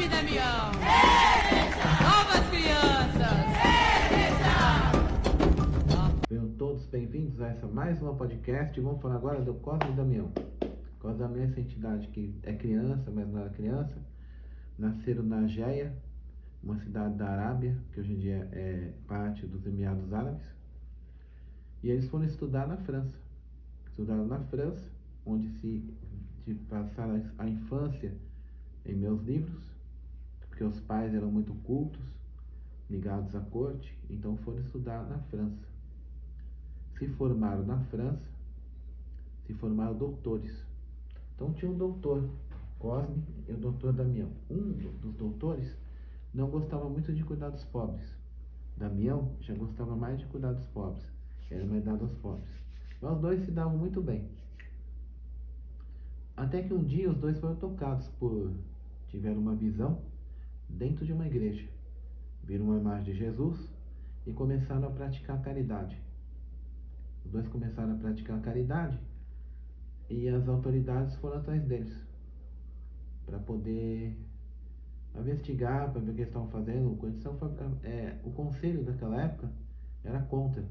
Cosme e Damião. Novas crianças. Sejam todos bem-vindos a essa mais uma podcast. Vamos falar agora do Cosme e Damião. Cosme e Damião é essa entidade que é criança, mas não era criança. Nasceram na Géia, uma cidade da Arábia, que hoje em dia é parte dos Emirados Árabes. E eles foram estudar na França. Estudaram na França, onde se passaram a infância em meus livros, porque os pais eram muito cultos, ligados à corte, então foram estudar na França. Se formaram na França, se formaram doutores. Então tinha um doutor, Cosme, e o doutor Damião. Um dos doutores não gostava muito de cuidar dos pobres. Damião já gostava mais de cuidar dos pobres, era mais dado aos pobres. Mas os dois se davam muito bem. Até que um dia os dois foram tocados tiveram uma visão dentro de uma igreja. Viram uma imagem de Jesus e começaram a praticar caridade. Os dois começaram a praticar caridade e as autoridades foram atrás deles para poder investigar, para ver o que eles estavam fazendo. O conselho daquela época era contra.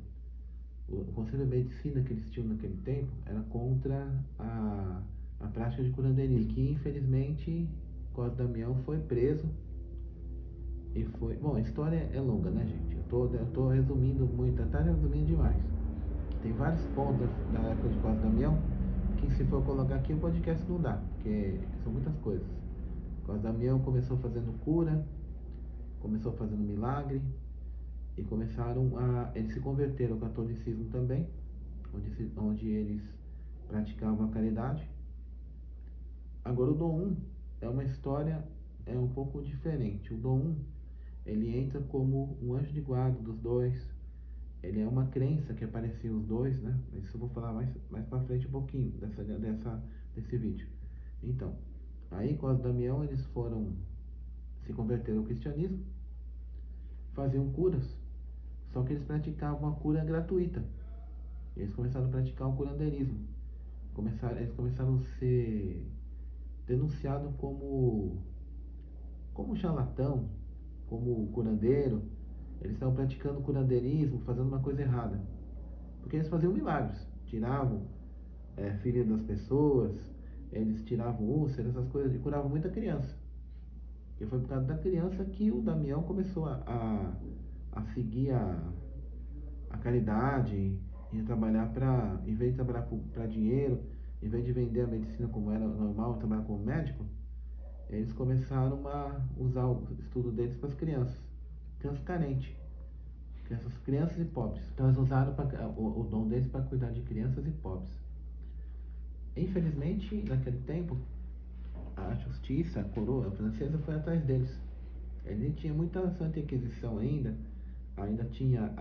O conselho de medicina que eles tinham naquele tempo era contra a prática de curandeirismo. E que infelizmente Cosme Damião foi preso e foi... Bom, a história é longa, né, gente? Eu tô resumindo muito, tá resumindo demais. Tem vários pontos da época de Cosme Damião que, se for colocar aqui, o podcast não dá, porque são muitas coisas. Cosme Damião começou fazendo cura, começou fazendo milagre, e eles se converteram ao catolicismo também, onde eles praticavam a caridade. Agora o Dom 1 é uma história um pouco diferente. O Dom 1, ele entra como um anjo de guarda dos dois. Ele é uma crença que apareciam os dois, né? Isso eu vou falar mais pra frente um pouquinho desse vídeo. Então, aí Cosme Damião, eles se converteram ao cristianismo, faziam curas, só que eles praticavam a cura gratuita. Eles começaram a praticar o curandeirismo. Eles começaram a ser denunciados como charlatão, como curandeiro. Eles estavam praticando curandeirismo, fazendo uma coisa errada. Porque eles faziam milagres, tiravam filha das pessoas, eles tiravam úlceras, essas coisas, e curavam muita criança. E foi por causa da criança que o Damião começou a seguir a caridade e a trabalhar em vez de trabalhar para dinheiro, em vez de vender a medicina como era normal, trabalhar como médico, eles começaram a usar o estudo deles para as crianças carentes, crianças e pobres. Então eles usaram o dom deles para cuidar de crianças e pobres. Infelizmente, naquele tempo, a justiça, a coroa francesa foi atrás deles. Ele tinha muita Santa Inquisição ainda tinha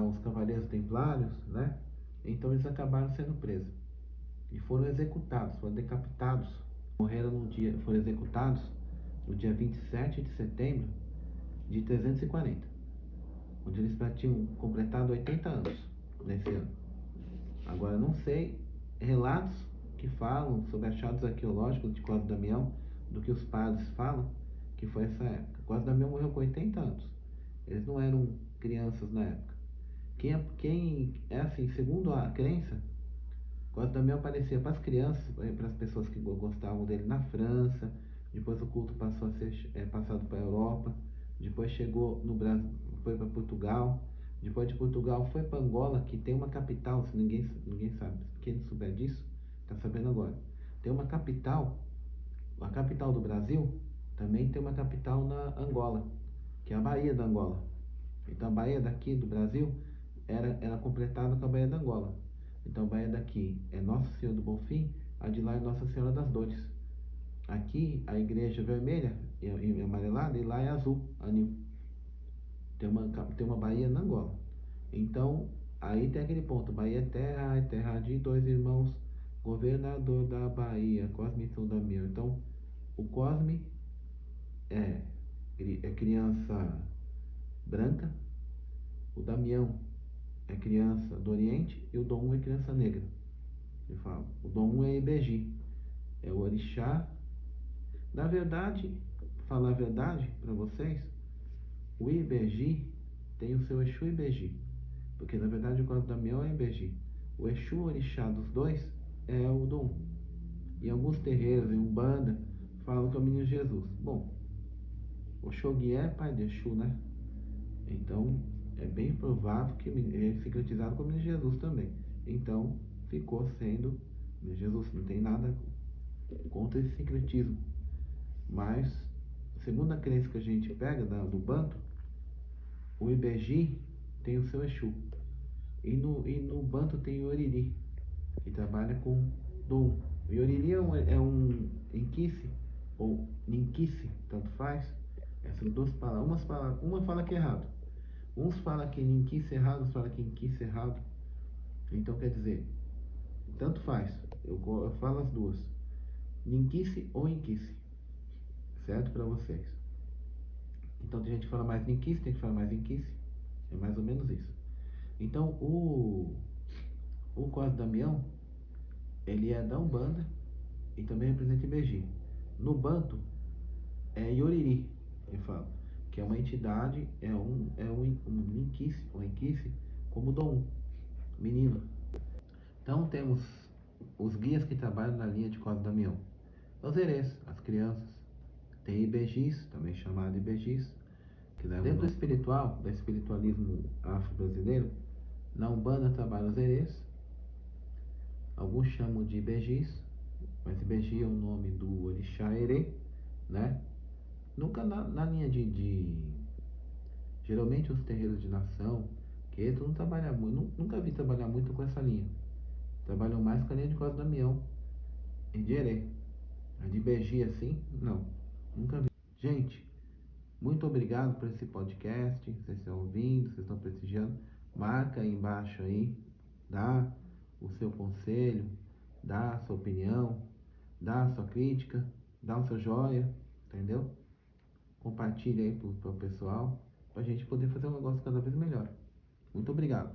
os cavaleiros templários, né? Então eles acabaram sendo presos e foram executados, foram decapitados. Foram executados no dia 27 de setembro de 340, onde eles tinham completado 80 anos nesse ano. Agora, não sei relatos que falam sobre achados arqueológicos de Cosme Damião, do que os padres falam, que foi essa época. Cosme Damião morreu com 80 anos. Eles não eram crianças na época. Quem é assim, segundo a crença, Cosme Damião aparecia para as crianças, para as pessoas que gostavam dele na França. Depois o culto passou a ser passado para a Europa. Depois chegou no Brasil, foi para Portugal. Depois de Portugal foi para Angola, que tem uma capital, se ninguém sabe. Quem souber disso, está sabendo agora. Tem uma capital, a capital do Brasil, também tem uma capital na Angola, que é a Baía da Angola. Então a Baía daqui do Brasil era completada com a Baía da Angola. Então a Baía daqui é Nossa Senhora do Bonfim, a de lá é Nossa Senhora das Dores. Aqui a igreja é vermelha e amarelada, e lá é azul, anil. Tem uma Baía na Angola. Então, aí tem aquele ponto: Bahia é terra de dois irmãos, governador da Bahia, Cosme e São Damião. Então, o Cosme é criança branca, o Damião é criança do Oriente e o Dom 1 é criança negra. Eu falo, o Dom 1 é Ibeji, é o orixá Na verdade, falar a verdade para vocês, o Ibeji tem o seu Exu Ibeji, porque na verdade o Cosme Damião é Ibeji. O Exu orixá dos dois é o Dom. Em alguns terreiros, em Umbanda, falam que é o Menino Jesus. Bom, o Xogui é pai de Exu, né? Então, é bem provável que ele é sincretizado com o Menino Jesus também. Então, ficou sendo Menino Jesus. Não tem nada contra esse sincretismo. Mas, segundo a crença que a gente pega do Banto, o Ibeji tem o seu Exu. E no Banto tem o Oriri, que trabalha com Dom. O Oriri é um Enquice, ou Ninquice, tanto faz. Essas duas palavras. Uma fala que é errado. Uns falam que Ninquice é errado, outros falam que Inquice é errado. Então quer dizer, tanto faz. Eu falo as duas. Ninquice ou Inquice. Certo para vocês? Então tem gente que fala mais Ninquice, tem gente que fala mais Inquice. É mais ou menos isso. Então o Cosme Damião, ele é da Umbanda e também representa Ibeji. No Banto é Yoriri, ele fala, que é uma entidade, um Inquice, como Dom, menino. Então temos os guias que trabalham na linha de Cosme Damião. Os herês, as crianças. Tem Ibejis, também chamado Ibejis, que dentro do espiritual, do espiritualismo afro-brasileiro, na Umbanda trabalham os herês. Alguns chamam de Ibejis, mas Ibeji é o nome do orixá herê, né? Nunca na linha geralmente os terreiros de nação, que não trabalha muito, nunca vi trabalhar muito com essa linha. Trabalham mais com a linha de Cosme Damião e de herê. A de Ibeji assim, não, nunca vi. Gente, muito obrigado por esse podcast. Vocês estão ouvindo, vocês estão prestigiando. Marca aí embaixo aí, dá o seu conselho, dá a sua opinião, dá a sua crítica, dá o seu joia, entendeu? Compartilha aí pro pessoal, pra gente poder fazer um negócio cada vez melhor. Muito obrigado.